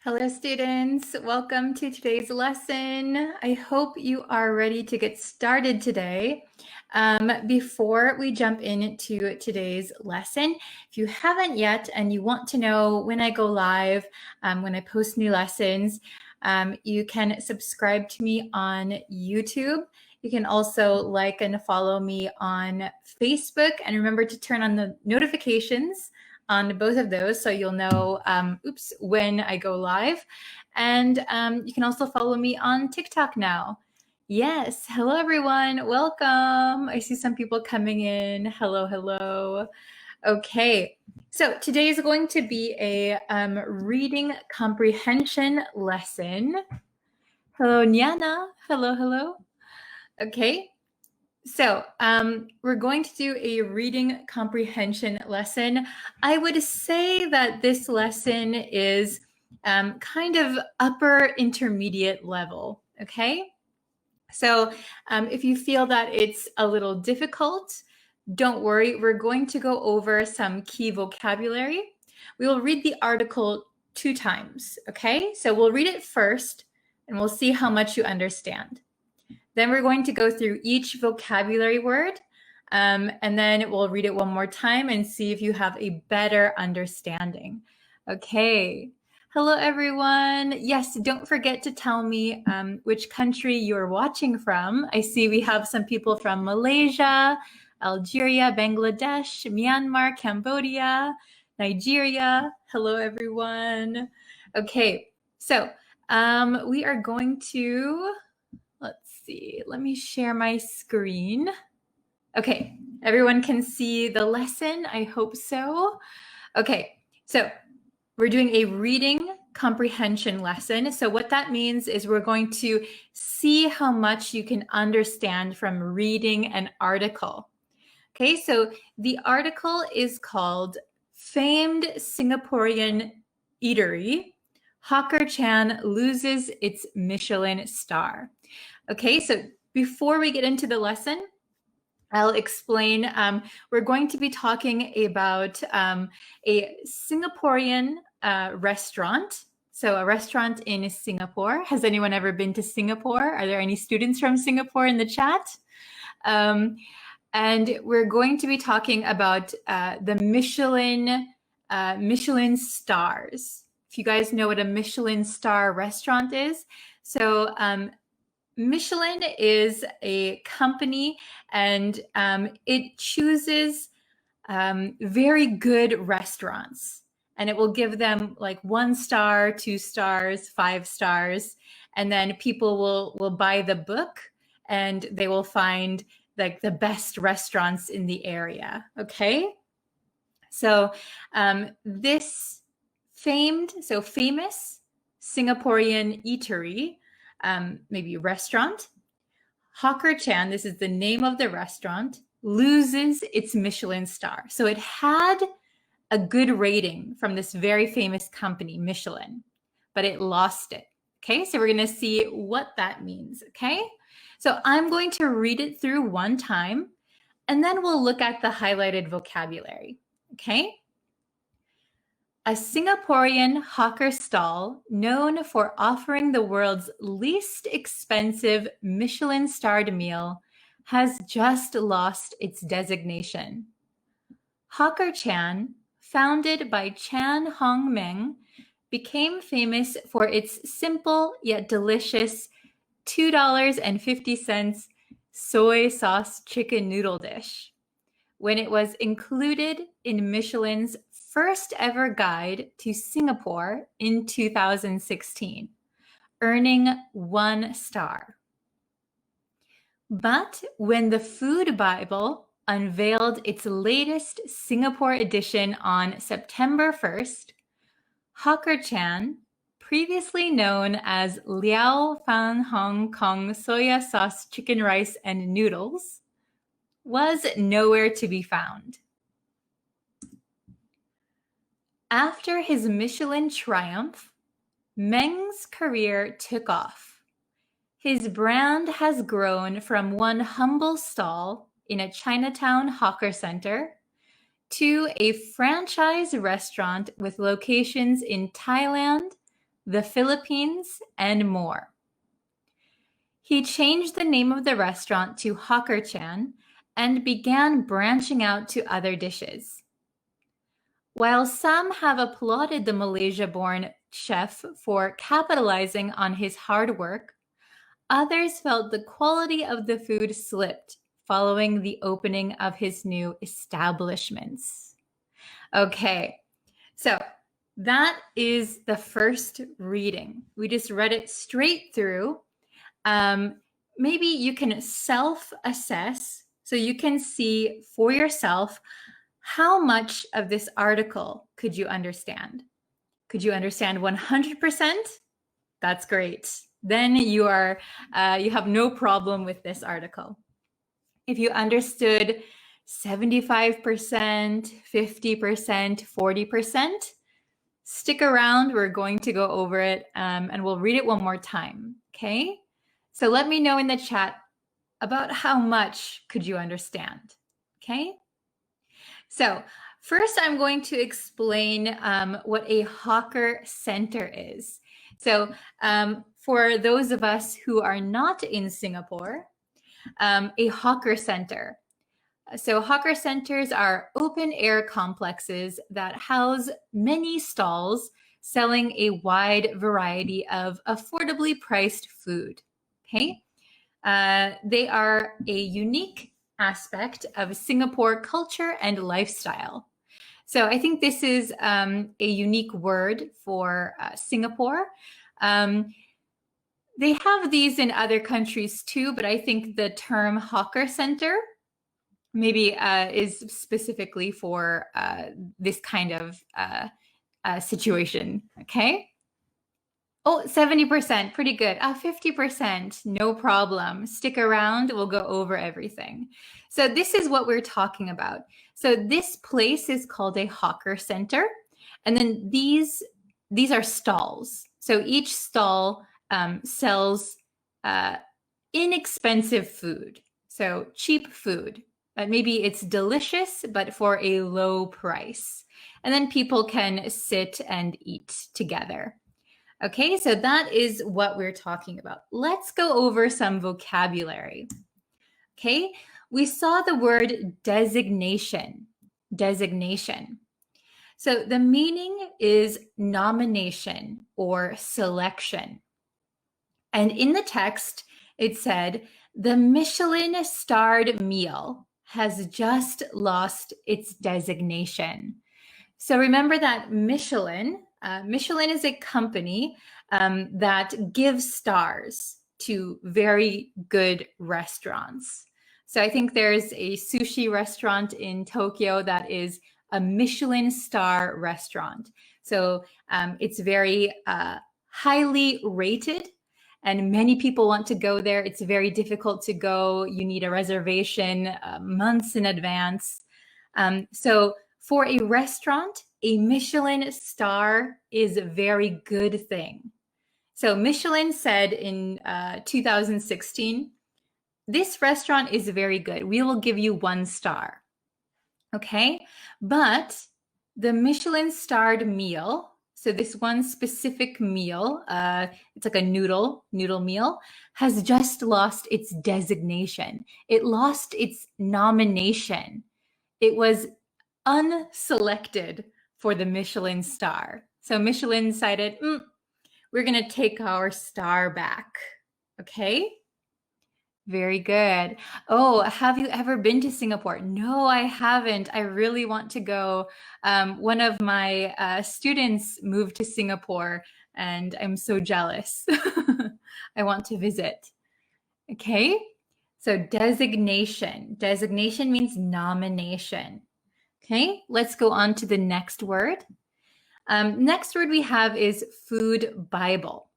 Hello, students. Welcome to today's lesson. I hope you are ready to get started today. Before we jump into today's lesson, if you haven't yet and you want to know when I go live, when I post new lessons, you can subscribe to me on YouTube. You can also like and follow me on Facebook, and remember to turn on the notifications on both of those so you'll know when I go live. And you can also follow me on TikTok now. Yes, hello everyone, welcome. I see some people coming in. Hello. Okay, so today is going to be a reading comprehension lesson. Hello, Nyana. Hello. Okay, so we're going to do a reading comprehension lesson. I would say that this lesson is kind of upper intermediate level, okay? So if you feel that it's a little difficult, don't worry. We're going to go over some key vocabulary. We will read the article 2 times, okay? So we'll read it first and we'll see how much you understand. Then we're going to go through each vocabulary word, and then we'll read it one more time and see if you have a better understanding. Okay. Hello, everyone. Yes, don't forget to tell me which country you're watching from. I see we have some people from Malaysia, Algeria, Bangladesh, Myanmar, Cambodia, Nigeria. Hello, everyone. Okay, so we are going to... Let's see, let me share my screen. Okay, everyone can see the lesson, I hope so. Okay, so we're doing a reading comprehension lesson. So what that means is we're going to see how much you can understand from reading an article. Okay, so the article is called Famed Singaporean Eatery, Hawker Chan Loses Its Michelin Star. Okay, so before we get into the lesson, I'll explain. We're going to be talking about a Singaporean restaurant. So a restaurant in Singapore. Has anyone ever been to Singapore? Are there any students from Singapore in the chat? And we're going to be talking about the Michelin stars. If you guys know what a Michelin star restaurant is. So Michelin is a company, and it chooses very good restaurants, and it will give them like 1 star, 2 stars, 5 stars, and then people will buy the book and they will find like the best restaurants in the area. Okay, so this famous Singaporean eatery, maybe restaurant, Hawker Chan, this is the name of the restaurant, loses its Michelin star. So it had a good rating from this very famous company, Michelin, but it lost it. Okay, so we're going to see what that means. Okay, so I'm going to read it through one time, and then we'll look at the highlighted vocabulary. Okay. A Singaporean hawker stall known for offering the world's least expensive Michelin-starred meal has just lost its designation. Hawker Chan, founded by Chan Hong Meng, became famous for its simple yet delicious $2.50 soy sauce chicken noodle dish, when it was included in Michelin's first ever guide to Singapore in 2016, earning 1 star. But when the Food Bible unveiled its latest Singapore edition on September 1st, Hawker Chan, previously known as Liao Fan Hong Kong soya sauce chicken rice and noodles, was nowhere to be found. After his Michelin triumph, Meng's career took off. His brand has grown from one humble stall in a Chinatown hawker center to a franchise restaurant with locations in Thailand, the Philippines, and more. He changed the name of the restaurant to Hawker-chan and began branching out to other dishes. While some have applauded the Malaysia-born chef for capitalizing on his hard work, others felt the quality of the food slipped following the opening of his new establishments. Okay, so that is the first reading. We just read it straight through. Maybe you can self-assess so you can see for yourself how much of this article could you understand. Could you understand 100%? That's great. Then you have no problem with this article. If you understood 75%, 50%, 40%, stick around. We're going to go over it and we'll read it one more time, okay? So let me know in the chat about how much could you understand, okay? So first I'm going to explain what a hawker center is. So for those of us who are not in Singapore, a hawker center. So hawker centers are open air complexes that house many stalls selling a wide variety of affordably priced food. Okay, they are a unique aspect of Singapore culture and lifestyle. So I think this is a unique word for Singapore. They have these in other countries too, but I think the term hawker center maybe is specifically for this kind of situation, okay? Oh, 70%, pretty good. 50%, no problem. Stick around, we'll go over everything. So this is what we're talking about. So this place is called a hawker center. And then these are stalls. So each stall sells inexpensive food. So cheap food. Maybe it's delicious, but for a low price. And then people can sit and eat together. Okay, so that is what we're talking about. Let's go over some vocabulary. Okay, we saw the word designation. Designation. So the meaning is nomination or selection. And in the text, it said, the Michelin-starred meal has just lost its designation. So remember that Michelin is a company that gives stars to very good restaurants. So I think there's a sushi restaurant in Tokyo that is a Michelin star restaurant. So it's very highly rated and many people want to go there. It's very difficult to go. You need a reservation months in advance. So for a restaurant, a Michelin star is a very good thing. So Michelin said in 2016, this restaurant is very good. We will give you 1 star. Okay, but the Michelin starred meal, so this one specific meal, it's like a noodle meal, has just lost its designation. It lost its nomination. It was unselected for the Michelin star. So Michelin decided, we're going to take our star back. Okay? Very good. Oh, have you ever been to Singapore? No, I haven't. I really want to go. One of my students moved to Singapore and I'm so jealous. I want to visit. Okay, so designation. Designation means nomination. Okay, let's go on to the next word. Next word we have is food Bible.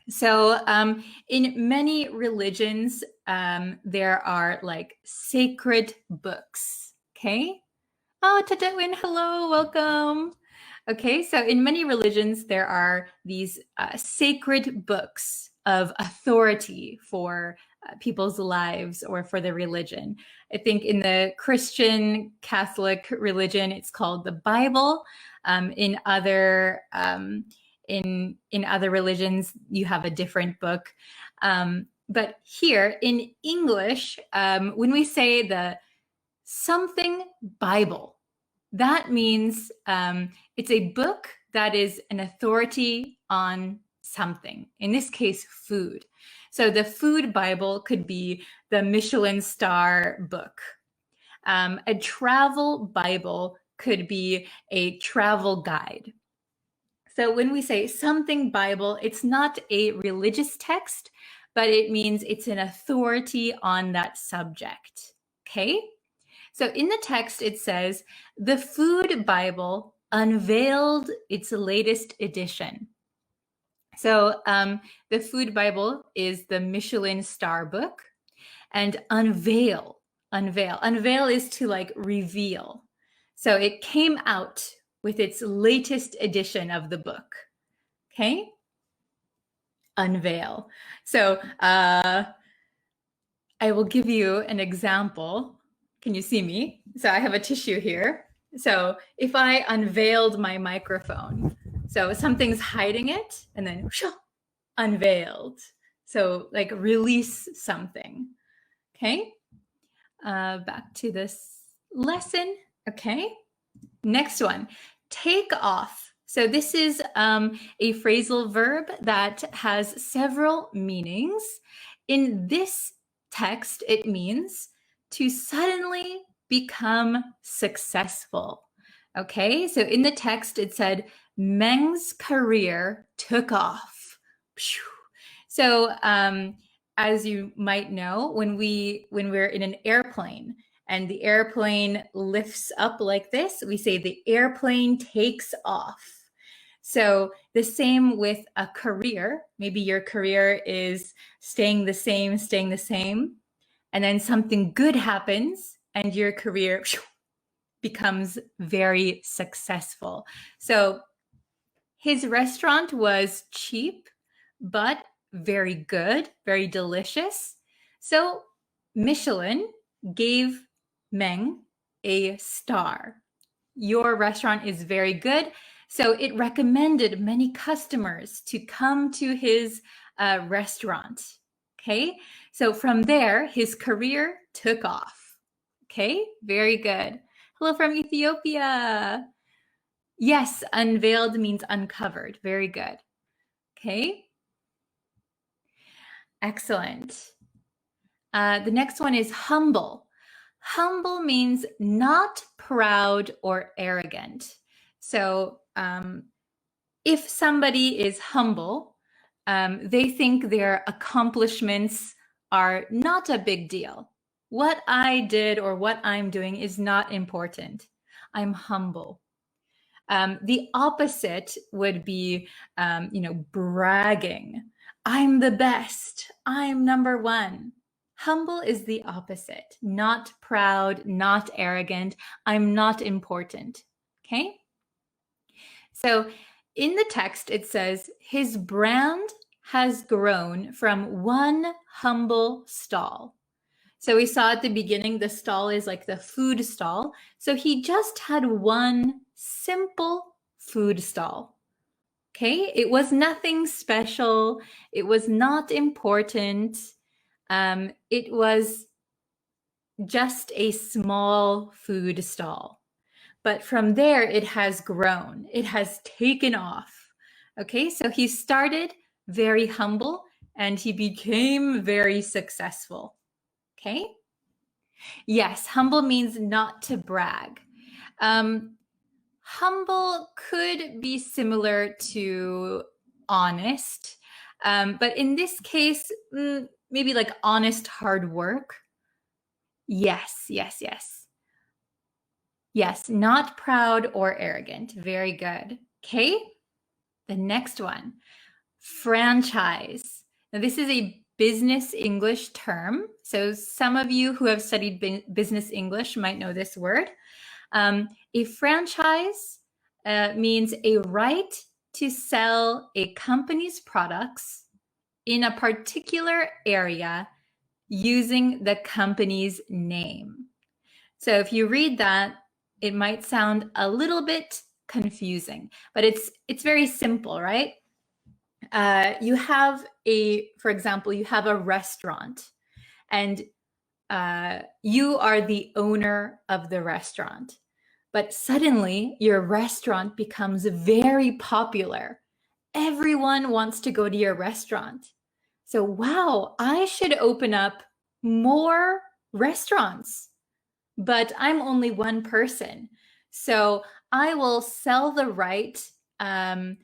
So in many religions, there are like sacred books, okay? Oh, Tadewin, hello, welcome. Okay, so in many religions, there are these sacred books of authority for people's lives or for the religion. I think in the Christian Catholic religion, it's called the Bible. In other in other religions, you have a different book. But here in English, when we say the something Bible, that means it's a book that is an authority on something, in this case, food. So the food Bible could be the Michelin star book. A travel Bible could be a travel guide. So when we say something Bible, it's not a religious text, but it means it's an authority on that subject. Okay? So in the text, it says, the Food Bible unveiled its latest edition. So the Food Bible is the Michelin star book, and unveil is to like reveal. So it came out with its latest edition of the book. Okay? Unveil. So I will give you an example. Can you see me? So I have a tissue here. So if I unveiled my microphone, so something's hiding it, and then unveiled. So like release something. Okay. Back to this lesson. Okay. Next one, take off. So this is a phrasal verb that has several meanings. In this text, it means to suddenly become successful. Okay, so in the text, it said, Meng's career took off. So as you might know, when we're in an airplane and the airplane lifts up like this, we say the airplane takes off. So the same with a career. Maybe your career is staying the same, and then something good happens and your career becomes very successful. So his restaurant was cheap, but very good, very delicious. So Michelin gave Meng a star. Your restaurant is very good. So it recommended many customers to come to his restaurant. Okay, so from there, his career took off. Okay, very good. Hello from Ethiopia. Yes, unveiled means uncovered. Very good. Okay. Excellent. The next one is humble. Humble means not proud or arrogant. So if somebody is humble, they think their accomplishments are not a big deal. What I did or what I'm doing is not important. I'm humble. The opposite would be, bragging. I'm the best. I'm number one. Humble is the opposite. Not proud, not arrogant. I'm not important. Okay? So in the text, it says, his brand has grown from one humble stall. So we saw at the beginning, the stall is like the food stall. So he just had one simple food stall. Okay, it was nothing special. It was not important. It was just a small food stall. But from there, it has grown. It has taken off. Okay, so he started very humble and he became very successful. Okay? Yes, humble means not to brag. Humble could be similar to honest, but in this case, maybe like honest hard work. Yes. Yes, not proud or arrogant. Very good. Okay, the next one, franchise. Now this is a business English term. So some of you who have studied business English might know this word. A franchise means a right to sell a company's products in a particular area using the company's name. So if you read that, it might sound a little bit confusing, but it's very simple, right? You have for example, you have a restaurant, and you are the owner of the restaurant, but suddenly your restaurant becomes very popular. Everyone wants to go to your restaurant. So, wow, I should open up more restaurants, but I'm only one person. So I will sell the right to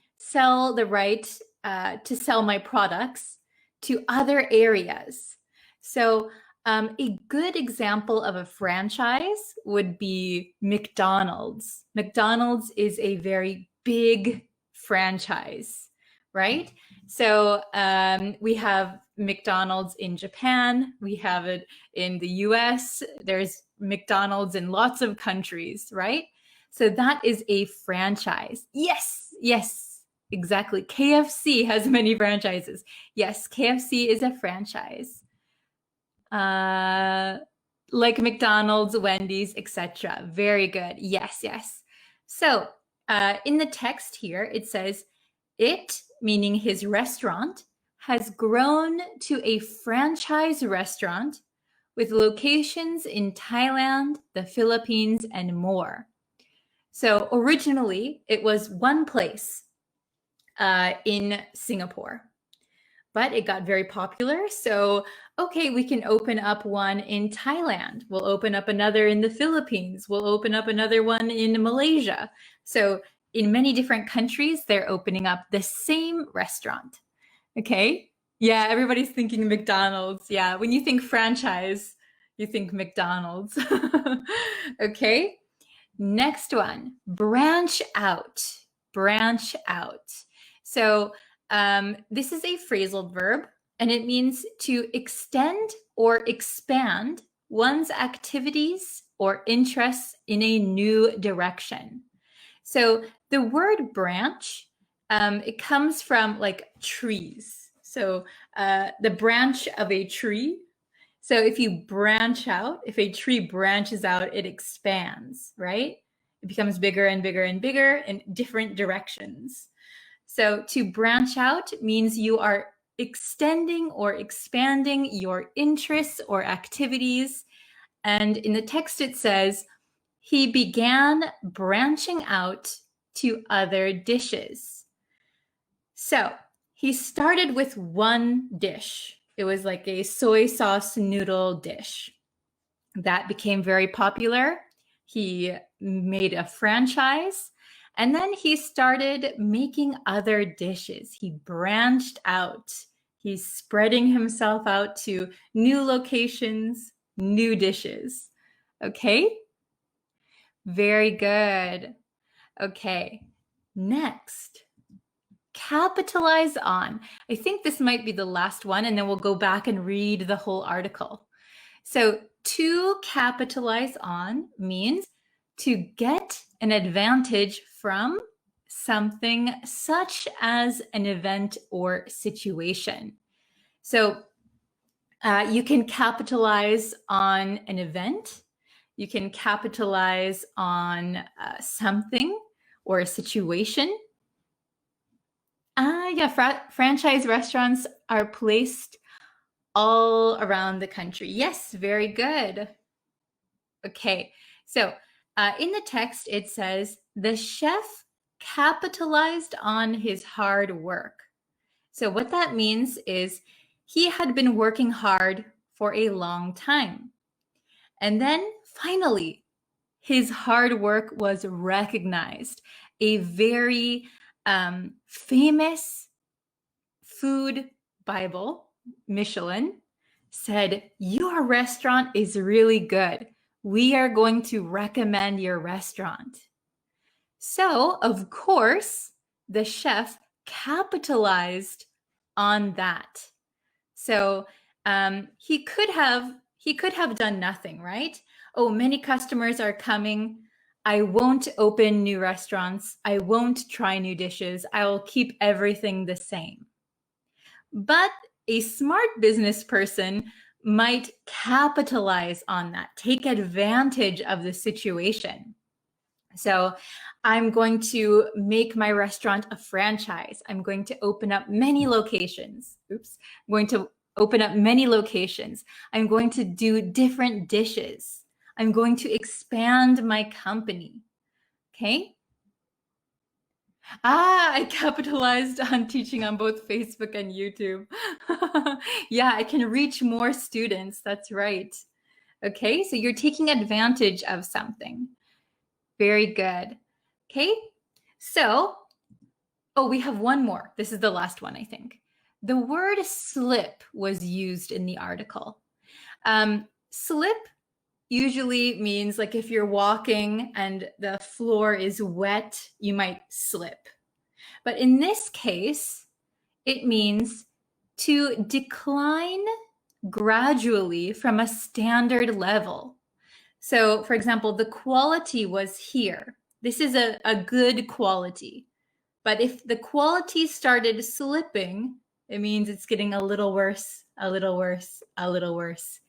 sell my products to other areas. So a good example of a franchise would be McDonald's. McDonald's is a very big franchise, right? So we have McDonald's in Japan, we have it in the US, there's McDonald's in lots of countries, right? So that is a franchise. Yes, exactly. KFC has many franchises. Yes, KFC is a franchise. Like McDonald's, Wendy's, etc. Very good. Yes. So in the text here, it says, it, meaning his restaurant, has grown to a franchise restaurant with locations in Thailand, the Philippines, and more. So originally, it was one place in Singapore, but it got very popular. So, okay, we can open up one in Thailand. We'll open up another in the Philippines. We'll open up another one in Malaysia. So in many different countries, they're opening up the same restaurant. Okay. Yeah, everybody's thinking McDonald's. Yeah, when you think franchise, you think McDonald's. Okay. Next one, branch out. Branch out. So this is a phrasal verb, and it means to extend or expand one's activities or interests in a new direction. So the word branch, it comes from like trees. So the branch of a tree. So if you branch out, if a tree branches out, it expands, right? It becomes bigger and bigger and bigger in different directions. So to branch out means you are extending or expanding your interests or activities. And in the text, it says, he began branching out to other dishes. So he started with one dish. It was like a soy sauce noodle dish. That became very popular. He made a franchise, and then he started making other dishes. He branched out. He's spreading himself out to new locations, new dishes. Okay? Very good. Okay, next. Capitalize on. I think this might be the last one, and then we'll go back and read the whole article. So to capitalize on means to get an advantage from something such as an event or situation. So you can capitalize on an event. You can capitalize on something or a situation. Franchise restaurants are placed all around the country. Yes, very good. Okay, so in the text, it says, the chef capitalized on his hard work. So what that means is he had been working hard for a long time. And then finally, his hard work was recognized. A very famous food Bible, Michelin, said, your restaurant is really good. We are going to recommend your restaurant. So, of course, the chef capitalized on that. So he could have done nothing, right? Oh, many customers are coming. I won't open new restaurants. I won't try new dishes. I will keep everything the same. But a smart business person might capitalize on that, take advantage of the situation. So I'm going to make my restaurant a franchise. I'm going to open up many locations. Oops. I'm going to open up many locations. I'm going to do different dishes. I'm going to expand my company. Okay. I capitalized on teaching on both Facebook and YouTube. Yeah, I can reach more students. That's right. Okay, so you're taking advantage of something. Very good. Okay, so, oh, we have one more. This is the last one, I think. The word slip was used in the article. Slip usually means like if you're walking and the floor is wet, you might slip. But in this case, it means to decline gradually from a standard level. So, for example, the quality was here. This is a good quality. But if the quality started slipping, it means it's getting a little worse, a little worse, a little worse.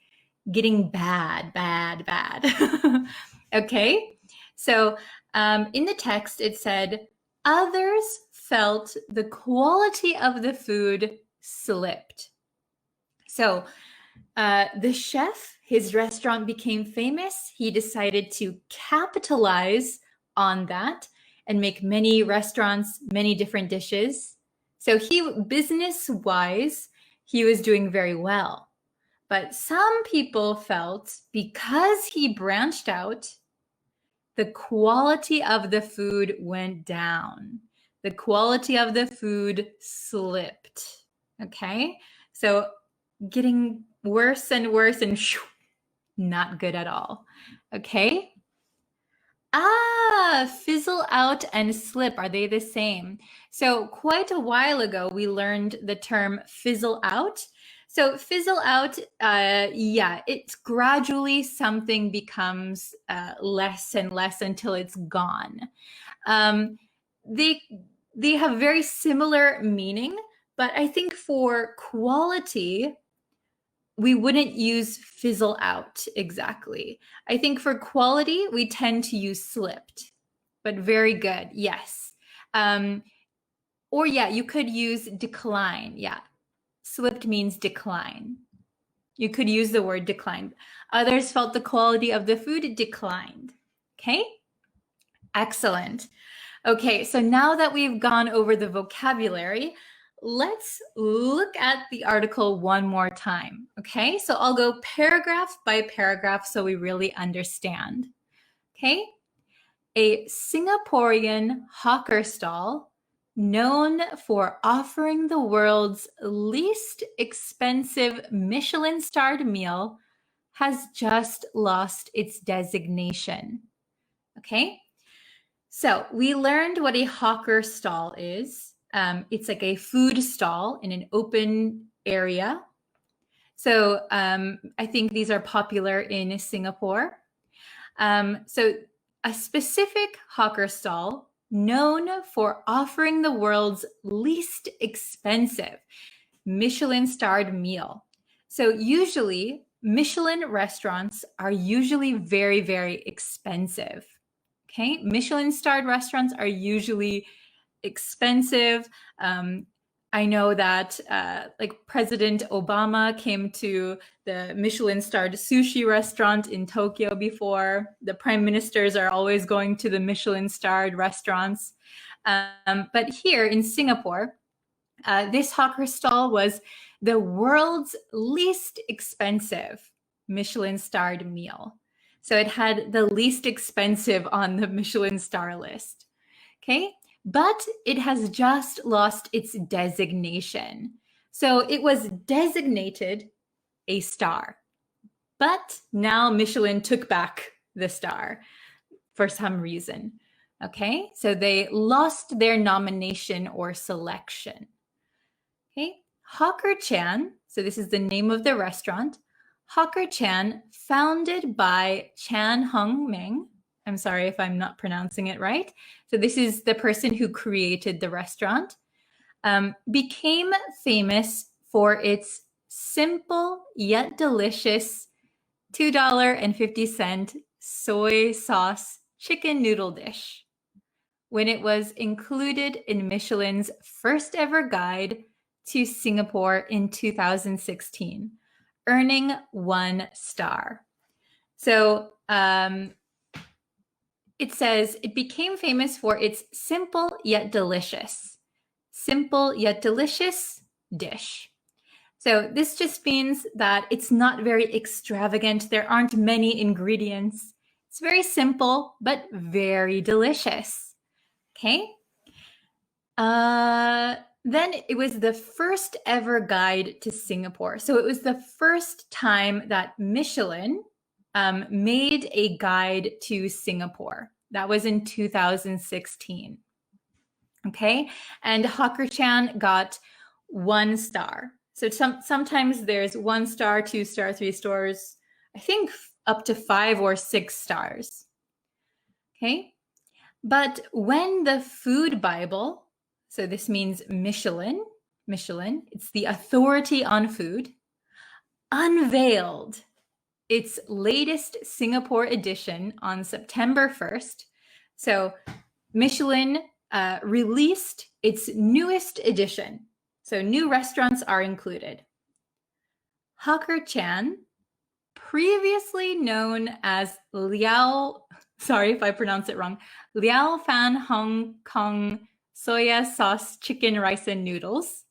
Getting bad, bad, bad. Okay? So in the text, it said, others felt the quality of the food slipped. So the chef, his restaurant became famous. He decided to capitalize on that and make many restaurants, many different dishes. So business-wise, he was doing very well. But some people felt because he branched out, the quality of the food went down. The quality of the food slipped. Okay? So getting worse and worse and not good at all. Okay? Fizzle out and slip. Are they the same? So quite a while ago, we learned the term fizzle out. So fizzle out, yeah, it's gradually something becomes less and less until it's gone. They have very similar meaning, but I think for quality, we wouldn't use fizzle out exactly. I think for quality, we tend to use slipped, but very good, yes. Or yeah, you could use decline, yeah. Slipped means decline. You could use the word decline. Others felt the quality of the food declined. Okay? Excellent. Okay, so now that we've gone over the vocabulary, let's look at the article one more time. Okay, so I'll go paragraph by paragraph so we really understand. Okay? A Singaporean hawker stall known for offering the world's least expensive Michelin-starred meal has just lost its designation. Okay, so we learned what a hawker stall is. It's like a food stall in an open area. So I think these are popular in Singapore. So a specific hawker stall known for offering the world's least expensive Michelin-starred meal. So usually Michelin restaurants are usually very, very expensive. Okay, Michelin-starred restaurants are usually expensive. I know that like President Obama came to the Michelin-starred sushi restaurant in Tokyo before. The prime ministers are always going to the Michelin-starred restaurants. But here in Singapore, this hawker stall was the world's least expensive Michelin-starred meal. So it had the least expensive on the Michelin star list. Okay, but it has just lost its designation. So it was designated a star, but now Michelin took back the star for some reason. Okay, so they lost their nomination or selection. Okay, Hawker Chan, so this is the name of the restaurant. Hawker Chan, founded by Chan Hung Meng. I'm sorry if I'm not pronouncing it right. So this is the person who created the restaurant. Became famous for its simple yet delicious $2.50 soy sauce chicken noodle dish when it was included in Michelin's first ever guide to Singapore in 2016, earning 1 star. So it says it became famous for its simple yet delicious dish. So this just means that it's not very extravagant. There aren't many ingredients. It's very simple, but very delicious. Okay. Then it was the first ever guide to Singapore. So it was the first time that Michelin made a guide to Singapore. That was in 2016. Okay. And Hawker-chan got 1 star. So sometimes there's 1 star, 2 star, 3 stars, I think up to 5 or 6 stars. Okay. But when the Food Bible, so this means Michelin, it's the authority on food, unveiled its latest Singapore edition on September 1st. So Michelin released its newest edition. So new restaurants are included. Hawker-chan, previously known as Liao, sorry if I pronounce it wrong, Liao Fan Hong Kong soya sauce chicken rice and noodles,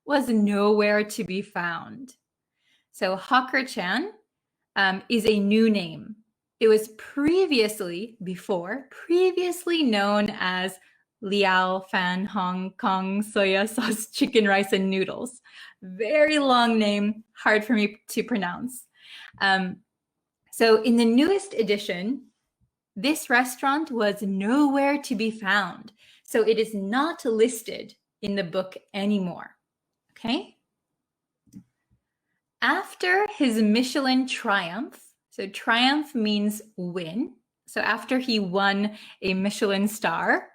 was nowhere to be found. So Hawker-chan is a new name. It was previously known as Liao Fan Hong Kong soya sauce chicken rice and noodles. Very long name, hard for me to pronounce. So in the newest edition, this restaurant was nowhere to be found. So it is not listed in the book anymore. Okay. After his Michelin triumph, so triumph means win. So after he won a Michelin star,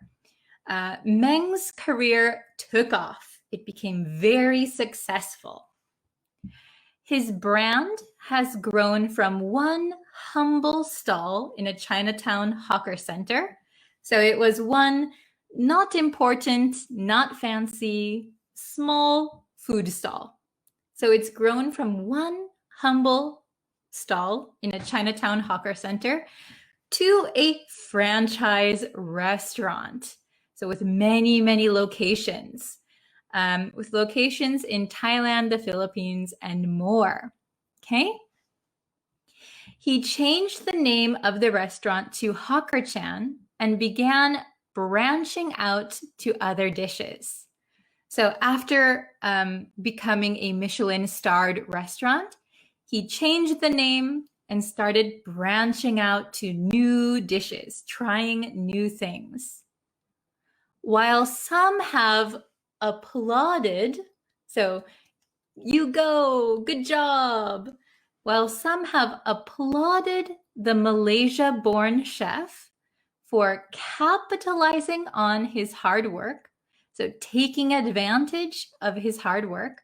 Meng's career took off. It became very successful. His brand has grown from one humble stall in a Chinatown hawker center. So it was one not important, not fancy, small food stall. So it's grown from one humble stall in a Chinatown hawker center to a franchise restaurant. So with many, many locations, with locations in Thailand, the Philippines, and more. Okay. He changed the name of the restaurant to Hawker-chan and began branching out to other dishes. So after becoming a Michelin-starred restaurant, he changed the name and started branching out to new dishes, trying new things. While some have applauded, so you go, good job. While some have applauded the Malaysia-born chef for capitalizing on his hard work, so taking advantage of his hard work,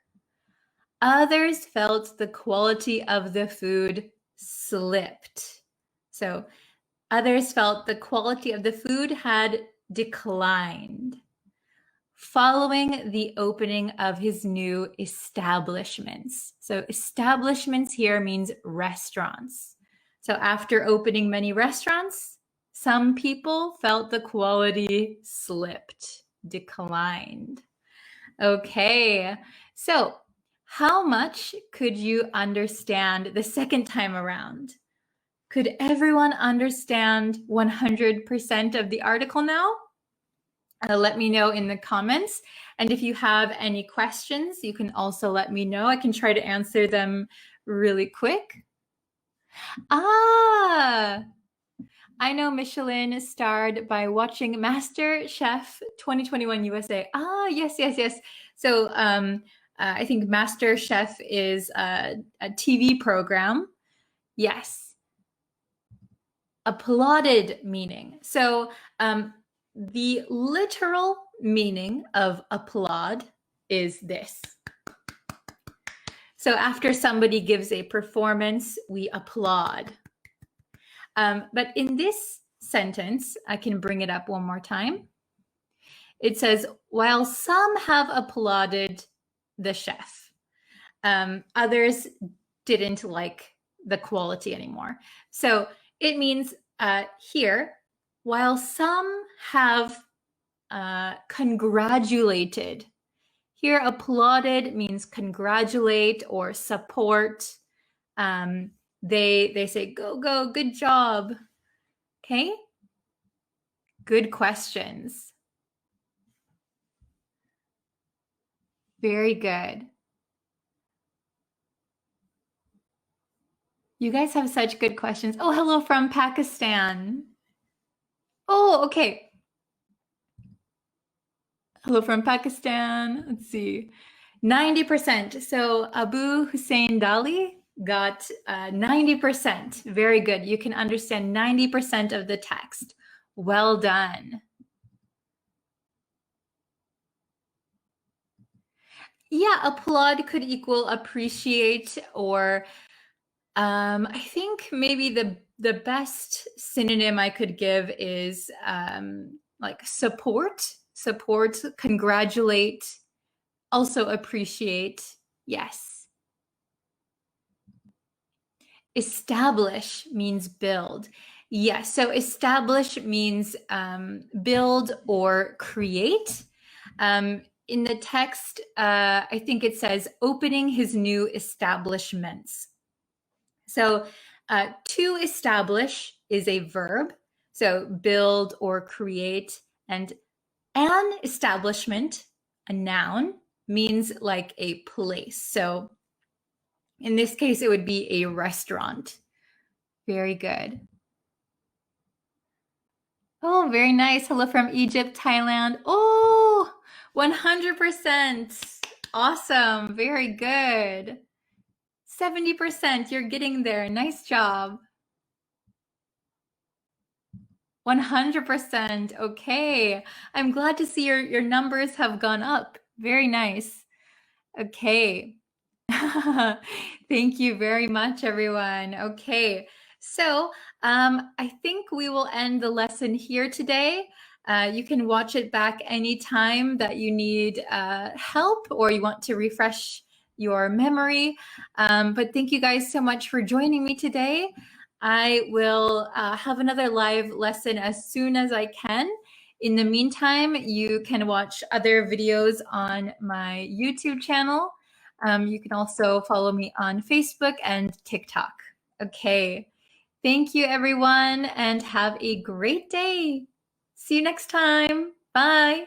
others felt the quality of the food slipped. So others felt the quality of the food had declined following the opening of his new establishments. So establishments here means restaurants. So after opening many restaurants, some people felt the quality slipped, declined. Okay, so how much could you understand the second time around? Could everyone understand 100% of the article now? Let me know in the comments. And if you have any questions, you can also let me know. I can try to answer them really quick. I know Michelin starred by watching Master Chef 2021 USA. Yes. So I think Master Chef is a TV program. Yes. Applauded meaning. So the literal meaning of applaud is this. So after somebody gives a performance, we applaud. But in this sentence, I can bring it up one more time. It says, while some have applauded the chef, others didn't like the quality anymore. So it means here, while some have congratulated. Here, applauded means congratulate or support. They say, go, good job. Okay? Good questions. Very good. You guys have such good questions. Oh, hello from Pakistan. Oh, okay. Hello from Pakistan. Let's see. 90%. So Abu Hussein Dali got 90%. Very good. You can understand 90% of the text. Well done. Yeah, applaud could equal appreciate, or I think maybe the best synonym I could give is like support, congratulate, also appreciate. Yes. Establish means build. Yes, so establish means build or create. In the text, I think it says opening his new establishments. So to establish is a verb, so build or create, and an establishment, a noun, means like a place. So in this case, it would be a restaurant. Very good. Oh, very nice. Hello from Egypt, Thailand. Oh, 100%. Awesome. Very good. 70%. You're getting there. Nice job. 100%. Okay. I'm glad to see your numbers have gone up. Very nice. Okay. Thank you very much, everyone. Okay. So I think we will end the lesson here today. You can watch it back anytime that you need help or you want to refresh your memory. But thank you guys so much for joining me today. I will have another live lesson as soon as I can. In the meantime, you can watch other videos on my YouTube channel. You can also follow me on Facebook and TikTok. Okay. Thank you, everyone, and have a great day. See you next time. Bye.